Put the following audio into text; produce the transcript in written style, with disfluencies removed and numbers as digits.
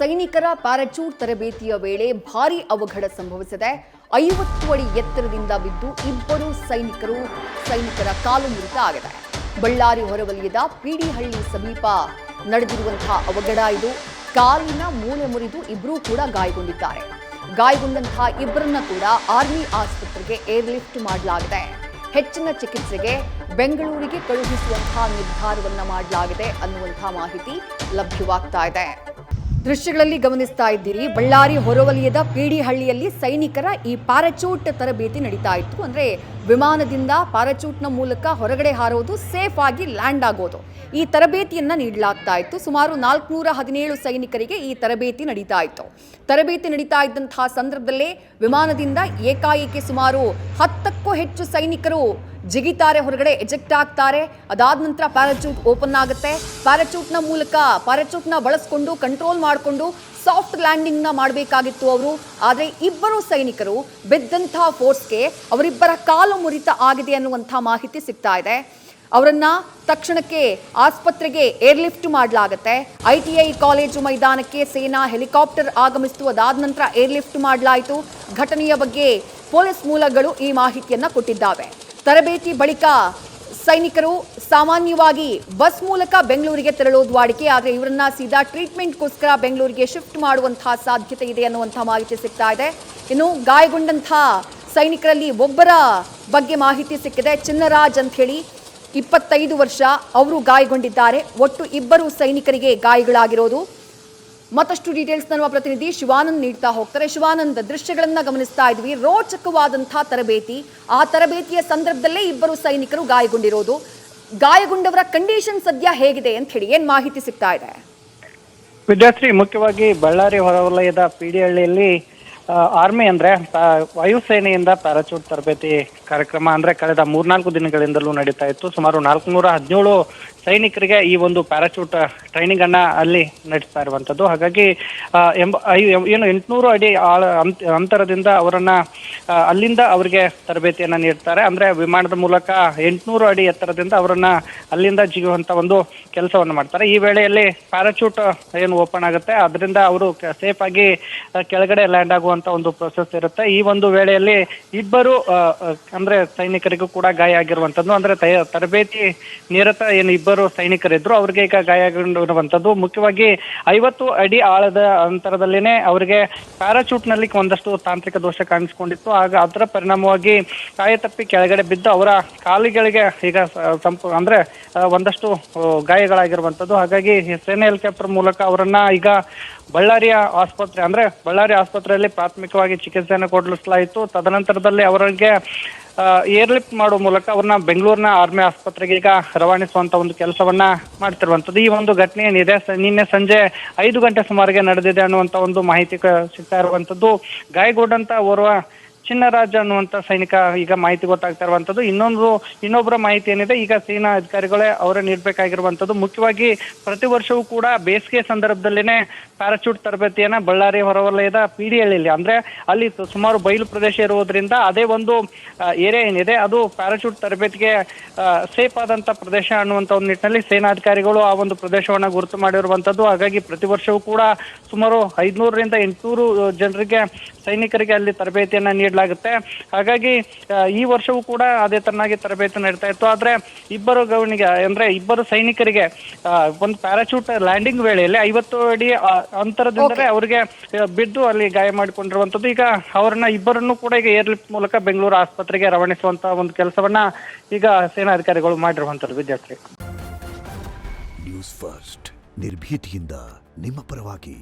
ಸೈನಿಕರ ಪ್ಯಾರಾಚೂಟ್ ತರಬೇತಿಯ ವೇಳೆ ಭಾರೀ ಅವಘಡ ಸಂಭವಿಸಿದೆ. 50 ಅಡಿ ಎತ್ತರದಿಂದ ಬಿದ್ದು ಇಬ್ಬರು ಸೈನಿಕರ ಕಾಲು ಮುರಿತ ಆಗಿದೆ. ಬಳ್ಳಾರಿ ಹೊರವಲಯದ ಪಿಡಿಹಳ್ಳಿ ಸಮೀಪ ನಡೆದಿರುವಂತಹ ಅವಘಡ ಇದು. ಕಾಲಿನ ಮೂಳೆ ಮುರಿದು ಇಬ್ಬರೂ ಕೂಡ ಗಾಯಗೊಂಡಿದ್ದಾರೆ. ಗಾಯಗೊಂಡಂತಹ ಇಬ್ಬರನ್ನ ಕೂಡ ಆರ್ಮಿ ಆಸ್ಪತ್ರೆಗೆ ಏರ್ಲಿಫ್ಟ್ ಮಾಡಲಾಗಿದೆ. ಹೆಚ್ಚಿನ ಚಿಕಿತ್ಸೆಗೆ ಬೆಂಗಳೂರಿಗೆ ಕಳುಹಿಸುವಂತಹ ನಿರ್ಧಾರವನ್ನ ಮಾಡಲಾಗಿದೆ ಅನ್ನುವಂತಹ ಮಾಹಿತಿ ಲಭ್ಯವಾಗ್ತಾ ಇದೆ. ದೃಶ್ಯಗಳಲ್ಲಿ ಗಮನಿಸ್ತಾ ಇದ್ದೀರಿ, ಬಳ್ಳಾರಿ ಹೊರವಲಯದ ಪಿಡಿಹಳ್ಳಿಯಲ್ಲಿ ಸೈನಿಕರ ಈ ಪ್ಯಾರಾಚೂಟ್ ತರಬೇತಿ ನಡೀತಾ ಇತ್ತು. ಅಂದ್ರೆ ವಿಮಾನದಿಂದ ಪ್ಯಾರಾಚೂಟ್ನ ಮೂಲಕ ಹೊರಗಡೆ ಹಾರೋದು, ಸೇಫ್ ಆಗಿ ಲ್ಯಾಂಡ್ ಆಗೋದು, ಈ ತರಬೇತಿಯನ್ನ ನೀಡಲಾಗ್ತಾ ಇತ್ತು. ಸುಮಾರು 417 ಸೈನಿಕರಿಗೆ ಈ ತರಬೇತಿ ನಡೀತಾ ಇತ್ತು. ತರಬೇತಿ ನಡೀತಾ ಇದ್ದಂತಹ ಸಂದರ್ಭದಲ್ಲೇ ವಿಮಾನದಿಂದ ಏಕಾಏಕಿ ಸುಮಾರು 10ಕ್ಕೂ ಹೆಚ್ಚು ಸೈನಿಕರು ಜಿಗಿತಾರೆ, ಹೊರಗಡೆ ಎಜೆಕ್ಟ್ ಆಗ್ತಾರೆ. ಅದಾದ ನಂತರ ಪ್ಯಾರಾಚೂಟ್ ಓಪನ್ ಆಗುತ್ತೆ. ಪ್ಯಾರಾಚೂಟ್ನ ಮೂಲಕ ಪ್ಯಾರಾಚೂಟ್ನ ಬಳಸ್ಕೊಂಡು ಕಂಟ್ರೋಲ್ ಮಾಡಿಕೊಂಡು ಸಾಫ್ಟ್ ಲ್ಯಾಂಡಿಂಗ್ನ ಮಾಡಬೇಕಾಗಿತ್ತು ಅವರು. ಆದರೆ ಇಬ್ಬರು ಸೈನಿಕರು ಬಿದ್ದಂತಹ ಫೋರ್ಸ್ಗೆ ಅವರಿಬ್ಬರ ಕಾಲು ಮುರಿತ ಆಗಿದೆ ಅನ್ನುವಂಥ ಮಾಹಿತಿ ಸಿಗ್ತಾ ಇದೆ. ಅವರನ್ನ ತಕ್ಷಣಕ್ಕೆ ಆಸ್ಪತ್ರೆಗೆ ಏರ್ಲಿಫ್ಟ್ ಮಾಡಲಾಗುತ್ತೆ. ITI ಕಾಲೇಜು ಮೈದಾನಕ್ಕೆ ಸೇನಾ ಹೆಲಿಕಾಪ್ಟರ್ ಆಗಮಿಸಿತು. ಅದಾದ ನಂತರ ಏರ್ಲಿಫ್ಟ್ ಮಾಡಲಾಯಿತು. ಘಟನೆಯ ಬಗ್ಗೆ ಪೊಲೀಸ್ ಮೂಲಗಳು ಈ ಮಾಹಿತಿಯನ್ನ ಕೊಟ್ಟಿದ್ದಾವೆ. ತರಬೇತಿ ಬಳಿಕ ಸೈನಿಕರು ಸಾಮಾನ್ಯವಾಗಿ ಬಸ್ ಮೂಲಕ ಬೆಂಗಳೂರಿಗೆ ತೆರಳೋದು ವಾಡಿಕೆ. ಆದರೆ ಇವರನ್ನ ಸೀದಾ ಟ್ರೀಟ್ಮೆಂಟ್ಗೋಸ್ಕರ ಬೆಂಗಳೂರಿಗೆ ಶಿಫ್ಟ್ ಮಾಡುವಂತಹ ಸಾಧ್ಯತೆ ಇದೆ ಅನ್ನುವಂತಹ ಮಾಹಿತಿ ಸಿಗ್ತಾ ಇದೆ. ಇನ್ನು ಗಾಯಗೊಂಡಂತಹ ಸೈನಿಕರಲ್ಲಿ ಒಬ್ಬರ ಬಗ್ಗೆ ಮಾಹಿತಿ ಸಿಕ್ಕಿದೆ. ಚಿನ್ನರಾಜ್ ಅಂತ ಹೇಳಿ 25 ವರ್ಷ, ಅವರು ಗಾಯಗೊಂಡಿದ್ದಾರೆ. ಒಟ್ಟು ಇಬ್ಬರು ಸೈನಿಕರಿಗೆ ಗಾಯಗಳಾಗಿರೋದು. ಮತ್ತಷ್ಟು ಡೀಟೇಲ್ಸ್ ನಮ್ಮ ಪ್ರತಿನಿಧಿ ಶಿವಾನಂದ್ ನೀಡ್ತಾ ಹೋಗ್ತಾರೆ. ಶಿವಾನಂದ್, ದೃಶ್ಯಗಳನ್ನ ಗಮನಿಸ್ತಾ ಇದ್ವಿ, ರೋಚಕವಾದಂತಹ ತರಬೇತಿ. ಆ ತರಬೇತಿಯ ಸಂದರ್ಭದಲ್ಲೇ ಇಬ್ಬರು ಸೈನಿಕರು ಗಾಯಗೊಂಡಿರೋದು. ಗಾಯಗೊಂಡವರ ಕಂಡೀಷನ್ ಸದ್ಯ ಹೇಗಿದೆ ಅಂತ ಹೇಳಿ ಏನ್ ಮಾಹಿತಿ ಸಿಗ್ತಾ ಇದೆ? ವಿದ್ಯಾರ್ಥಿ, ಮುಖ್ಯವಾಗಿ ಬಳ್ಳಾರಿ ಹೊರವಲಯದ ಪಿಡಿಹಳ್ಳಿಯಲ್ಲಿ ಆರ್ಮಿ ಅಂದ್ರೆ ವಾಯುಸೇನೆಯಿಂದ ಪ್ಯಾರಾಚೂಟ್ ತರಬೇತಿ ಕಾರ್ಯಕ್ರಮ ಅಂದ್ರೆ ಕಳೆದ 3-4 ದಿನಗಳಿಂದಲೂ ನಡೀತಾ ಇತ್ತು. ಸುಮಾರು 417 ಸೈನಿಕರಿಗೆ ಈ ಒಂದು ಪ್ಯಾರಾಚೂಟ್ ಟ್ರೈನಿಂಗ್ ಅನ್ನ ಅಲ್ಲಿ ನಡೆಸ್ತಾ ಇರುವಂತದ್ದು. ಹಾಗಾಗಿ ಏನು 800 ಅಡಿ ಅಂತರದಿಂದ ಅವರನ್ನ ಅಲ್ಲಿಂದ ಅವರಿಗೆ ತರಬೇತಿಯನ್ನ ನೀಡ್ತಾರೆ. ಅಂದ್ರೆ ವಿಮಾನದ ಮೂಲಕ 800 ಅಡಿ ಎತ್ತರದಿಂದ ಅವರನ್ನ ಅಲ್ಲಿಂದ ಜಿಗುವಂತ ಒಂದು ಕೆಲಸವನ್ನು ಮಾಡ್ತಾರೆ. ಈ ವೇಳೆಯಲ್ಲಿ ಪ್ಯಾರಾಚೂಟ್ ಏನು ಓಪನ್ ಆಗುತ್ತೆ, ಅದರಿಂದ ಅವರು ಸೇಫ್ ಆಗಿ ಕೆಳಗಡೆ ಲ್ಯಾಂಡ್ ಆಗುವಂತ ಒಂದು ಪ್ರೊಸೆಸ್ ಇರುತ್ತೆ. ಈ ಒಂದು ವೇಳೆಯಲ್ಲಿ ಇಬ್ಬರು ಅಂದ್ರೆ ಸೈನಿಕರಿಗೂ ಕೂಡ ಗಾಯ ಆಗಿರುವಂತದ್ದು. ಅಂದ್ರೆ ತರಬೇತಿ ನಿರತ ಏನು ಇಬ್ಬರು ಸೈನಿಕರಿದ್ರು, ಅವ್ರಿಗೆ ಈಗ ಗಾಯಗೊಂಡಿರುವಂತದ್ದು. ಮುಖ್ಯವಾಗಿ 50 ಅಡಿ ಆಳದ ಅಂತರದಲ್ಲಿನೇ ಅವರಿಗೆ ಪ್ಯಾರಾಚೂಟ್ ನಲ್ಲಿ ಒಂದಷ್ಟು ತಾಂತ್ರಿಕ ದೋಷ ಕಾಣಿಸ್ಕೊಂಡಿತ್ತು. ಆಗ ಅದರ ಪರಿಣಾಮವಾಗಿ ಕಾಯ ತಪ್ಪಿ ಕೆಳಗಡೆ ಬಿದ್ದು ಅವರ ಕಾಲಿಗಳಿಗೆ ಈಗ ಅಂದ್ರೆ ಒಂದಷ್ಟು ಗಾಯಗಳಾಗಿರುವಂತದ್ದು. ಹಾಗಾಗಿ ಸೇನೆ ಹೆಲಿಕಾಪ್ಟರ್ ಮೂಲಕ ಅವರನ್ನ ಈಗ ಬಳ್ಳಾರಿ ಆಸ್ಪತ್ರೆಯಲ್ಲಿ ಪ್ರಾಥಮಿಕವಾಗಿ ಚಿಕಿತ್ಸೆಯನ್ನು ಕೊಡಿಸಲಾಯಿತು. ತದನಂತರದಲ್ಲಿ ಅವರಿಗೆ ಏರ್ಲಿಫ್ಟ್ ಮಾಡುವ ಮೂಲಕ ಅವ್ರನ್ನ ಬೆಂಗಳೂರಿನ ಆರ್ಮಿ ಆಸ್ಪತ್ರೆಗೆ ಈಗ ರವಾನಿಸುವಂತ ಒಂದು ಕೆಲಸವನ್ನ ಮಾಡ್ತಿರುವಂತದ್ದು. ಈ ಒಂದು ಘಟನೆ ಏನಿದೆ, ನಿನ್ನೆ ಸಂಜೆ 5 ಗಂಟೆ ಸುಮಾರಿಗೆ ನಡೆದಿದೆ ಅನ್ನುವಂತ ಒಂದು ಮಾಹಿತಿ ಸಿಗ್ತಾ ಇರುವಂತದ್ದು. ಗಾಯಗೊಂಡಂತ ಓರ್ವ ಚಿನ್ನರಾಜ್ ಅನ್ನುವಂತ ಸೈನಿಕ ಈಗ ಮಾಹಿತಿ ಗೊತ್ತಾಗ್ತಾ ಇರುವಂತದ್ದು. ಇನ್ನೊಬ್ಬರ ಮಾಹಿತಿ ಏನಿದೆ, ಈಗ ಸೇನಾ ಅಧಿಕಾರಿಗಳೇ ಅವರೇ ನೀಡಬೇಕಾಗಿರುವಂತದ್ದು. ಮುಖ್ಯವಾಗಿ ಪ್ರತಿ ವರ್ಷವೂ ಕೂಡ ಬೇಸಿಗೆ ಸಂದರ್ಭದಲ್ಲಿನೇ ಪ್ಯಾರಾಚೂಟ್ ತರಬೇತಿಯನ್ನ ಬಳ್ಳಾರಿ ಹೊರವಲಯದ ಪಿಡಿಹಳ್ಳಿಯಲ್ಲಿ, ಅಂದ್ರೆ ಅಲ್ಲಿ ಸುಮಾರು ಬಯಲು ಪ್ರದೇಶ ಇರುವುದರಿಂದ ಅದೇ ಒಂದು ಏರಿಯಾ ಏನಿದೆ ಅದು ಪ್ಯಾರಾಚೂಟ್ ತರಬೇತಿಗೆ ಸೇಫ್ ಆದಂತ ಪ್ರದೇಶ ಅನ್ನುವಂತ ಒಂದು ನಿಟ್ಟಿನಲ್ಲಿ ಸೇನಾಧಿಕಾರಿಗಳು ಆ ಒಂದು ಪ್ರದೇಶವನ್ನ ಗುರುತು ಮಾಡಿರುವಂತದ್ದು. ಹಾಗಾಗಿ ಪ್ರತಿ ವರ್ಷವೂ ಕೂಡ ಸುಮಾರು 500ರಿಂದ 800 ಜನರಿಗೆ ಸೈನಿಕರಿಗೆ ಅಲ್ಲಿ ತರಬೇತಿಯನ್ನ ನೀಡಲಾಗುತ್ತೆ. ಹಾಗಾಗಿ ಈ ವರ್ಷವೂ ಕೂಡ ಅದೇ ತರನಾಗಿ ತರಬೇತಿ ನಡೀತಾ ಇತ್ತು. ಆದ್ರೆ ಇಬ್ಬರು ಸೈನಿಕರಿಗೆ ಒಂದು ಪ್ಯಾರಾಚೂಟ್ ಲ್ಯಾಂಡಿಂಗ್ ವೇಳೆಯಲ್ಲಿ 50 ಅಡಿ ಅಂತರದಿಂದಲೇ ಅವರಿಗೆ ಬಿದ್ದು ಅಲ್ಲಿ ಗಾಯ ಮಾಡಿಕೊಂಡಿರುವಂತದ್ದು. ಈಗ ಅವರನ್ನ ಇಬ್ಬರನ್ನು ಕೂಡ ಈಗ ಏರ್ಲಿಫ್ಟ್ ಮೂಲಕ ಬೆಂಗಳೂರು ಆಸ್ಪತ್ರೆಗೆ ರವಾನಿಸುವಂತ ಒಂದು ಕೆಲಸವನ್ನ ಈಗ ಸೇನಾಧಿಕಾರಿಗಳು ಮಾಡಿರುವಂತದ್ದು. ವಿದ್ಯಾರ್ಥಿ, ನ್ಯೂಸ್ ಫಸ್ಟ್ ನಿರ್ಭೀತಿಯಿಂದ ನಿಮ್ಮ ಪರವಾಗಿ.